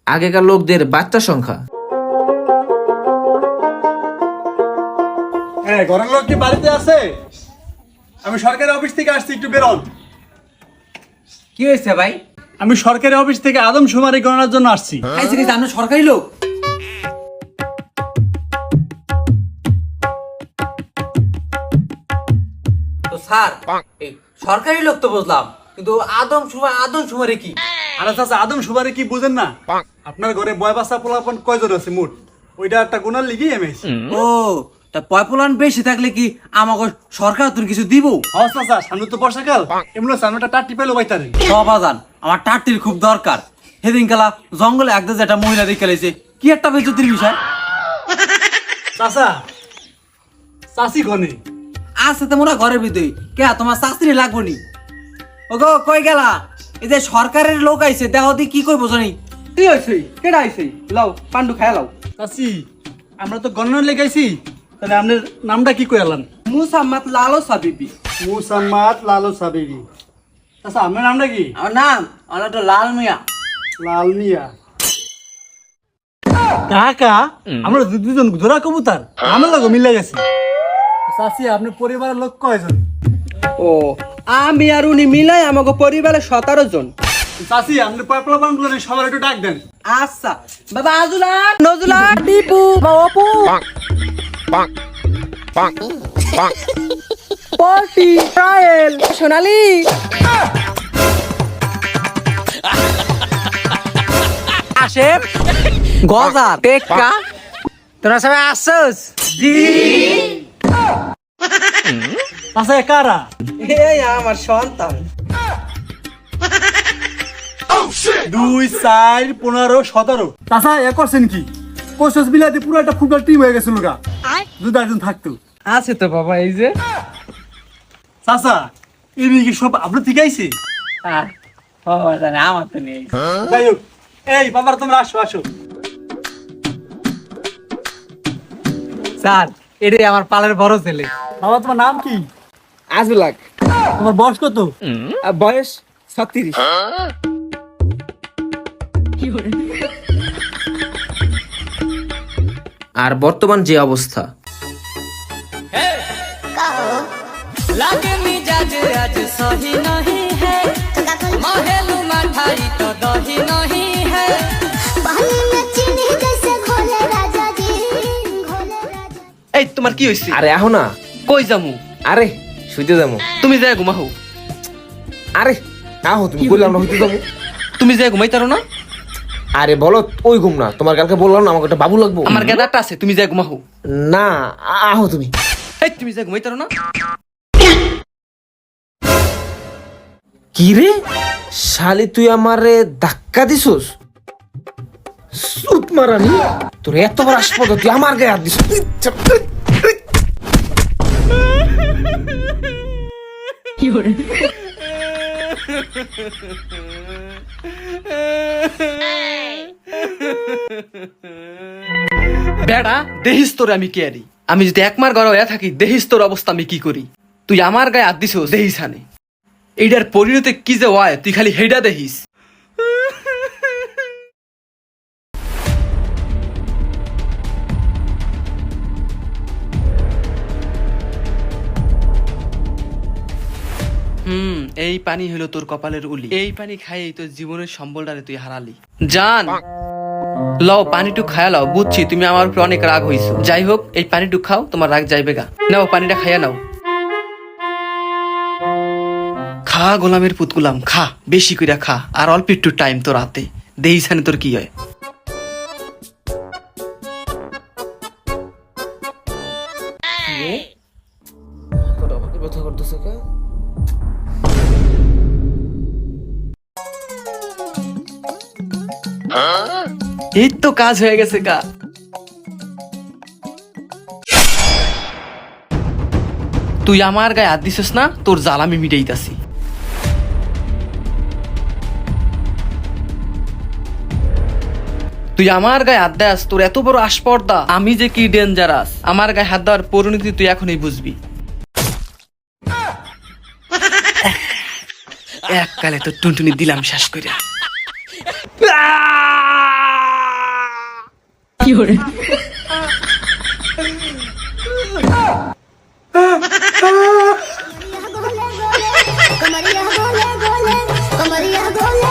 আগেকার লোকদের বাচ্চা সংখ্যা। ঘরের লোক কি বাড়িতে আছে? আমি সরকারি অফিস থেকে আসছি, একটু বেরোন। কি হয়েছে ভাই? আমি সরকারি অফিস থেকে আদমশুমারি গণনার জন্য আসছি। আপনি সরকারি লোক? তো স্যার, এই সরকারি লোক তো বুঝলাম, কিন্তু আদমশুমারি কি? আরে চাচা, আদমশুমারি কি বুঝেন না? আপনার ঘরে বয় বাচ্চা পোলাপন কয়জন আছে মোট, ওইটা একটা গুণার লিগেই আমি আইছি। ও, তা পয়পলান বেশি থাকলে কি আমাকে সরকার তোর কিছু দিব? হ্যাঁ চাচা, সামনে তো বর্ষাকাল, এমনি সামনে একটা টাটি পেলো বাইতারেন। বাজান, আমার টাটির খুব দরকার। সেদিন কালা জঙ্গলে একদম একটা মহিলা দেখে লেছে, কি একটা বেজতির বিষয়। চাচা, চাচি ঘনে আছে তো মোরা ঘরের ভিতরে। কে তোমার শাস্ত্রী লাগবো নি? ও গো, কই গেলা? এই যে সরকারের লোক আইছে, দেখো দি কি কই বোঝনি। কি হইছে? কেডা আইছে? লাও পান্ডু খায় লাও। চাচি, আমরা তো গণনা লেগাইছি, তাহলে আপনার নামটা কি কইলাম? মুসাম্মাদ লালো সাবিবি। মুসাম্মাদ লালু সাবিবি। চাচা, আপনার নামটা কি? আমার নাম আমার তো লাল মিয়া। লাল মিয়া। কাকা, আমরা দুজন জোড়া কবুতর, আমার লোক মিলে গেছে। চাচি, আপনার পরিবারের লোক কয়জন? ও, আমি আর উনি মিলাই আমাকে পরিবারে 17 জন। চাচি, আপনার পয়পলা বানগুলো সবার একটু ডাক দেন। আচ্ছা বাবা, আজুলান নজুলান দীপু বাপু পল্টি ট্রায়াল সোনালি। আসেন গজার টেক্কা, তোরা সবাই আসছস? জি। চাচা, কারা? এই আমার সন্তান। 2, 4, 15, 17। চাচা, এ করছেন কি? কোশস বিলাতে পুরো একটা ফুটবল টিম হয়ে গেছিল গা, যদি একজন থাকতো। আছে তো বাবা, এই যে চাচা, এই মেয়ে কি সব আপনার থেকে আইছে? আমার তো নেই। যাই হোক, এই বাবার তোমরা আসো আসো। স্যার, এটাই আমার পালের বড় ছেলে বাবা, তোমার নাম কি? আজুলাক। তোমার বয়স কত? বয়স 36। আর বর্তমান যে অবস্থা, लागे मिजाज आज सही नहीं है, महलू मठाई तो दही नहीं है। पानी में चीनी जैसे घोले राजा जी, घोले राजा। এই তোমার কি হইছে? আরে আহো না। কই যামু? আরে শুইতে যাবো। তুমি যায় ঘুমাও। আরে আহো, তুমি বললাম না হইতে যাবো। তুমি যায় ঘুমাইতারো না? আরে বলো, ওই ঘুম না, তোমার কালকে বললাম না আমাকে একটা বাবু লাগবো। আমার গেদারটা আছে, তুমি যায় ঘুমাও। না, আহো তুমি। এই তুমি যায় ঘুমাইতারো না? কি রে শালি, তুই আমারে ধাক্কা দিছস? সুত মারানি, তোর এত বড় আসপদ, তুই আমার গায়ে হাত দিছস। বেড়া, দেহিস তোর আমি কে আরি? আমি যদি একমার ঘরে হয়ে থাকি, দেহিস তোর অবস্থা আমি কি করি? তুই আমার গায়ে হাত দিছস, দেহিস হানে। এইটার পরিণতি কি যে হয়, তুই খালি হেডা দেখিস। এই পানি হলো তোর কপালের উলি। এই পানি খাইয়ে তোর জীবনের সম্বলটারে তুই হারালি। জান, লও পানিটু খায়া লাও। বুঝছি তুমি আমার উপর অনেক রাগ হইছো। যাই হোক, এই পানিটু খাও, তোমার রাগ যাইবে গা। নাও পানিটা খাইয়া নাও। খা গোলামের পুত গোলাম, খা, বেশি কইরা খা। আর অল্প একটু টাইম তোর হাতে, দেহিসানে তোর কি হয়। ব্যথা করতেছে কে? এই তো কাজ হয়ে গেছে গা। তুই আমার গায়ে হাত দিছিস না, তোর জ্বাল আমি মিটাইতাছি। তুই আমার গায়ে হাত দেস, তোর এত বড় আসপর্দা, আমি যে কি ডেঞ্জারাস। আমার গায়ে হাত দেওয়ার পরিণতি তুই এখনই বুঝবি। এককালে তো টুনটুনি দিলাম শ্বাস কইরা। कमरिया गोले गोले कमरिया गोले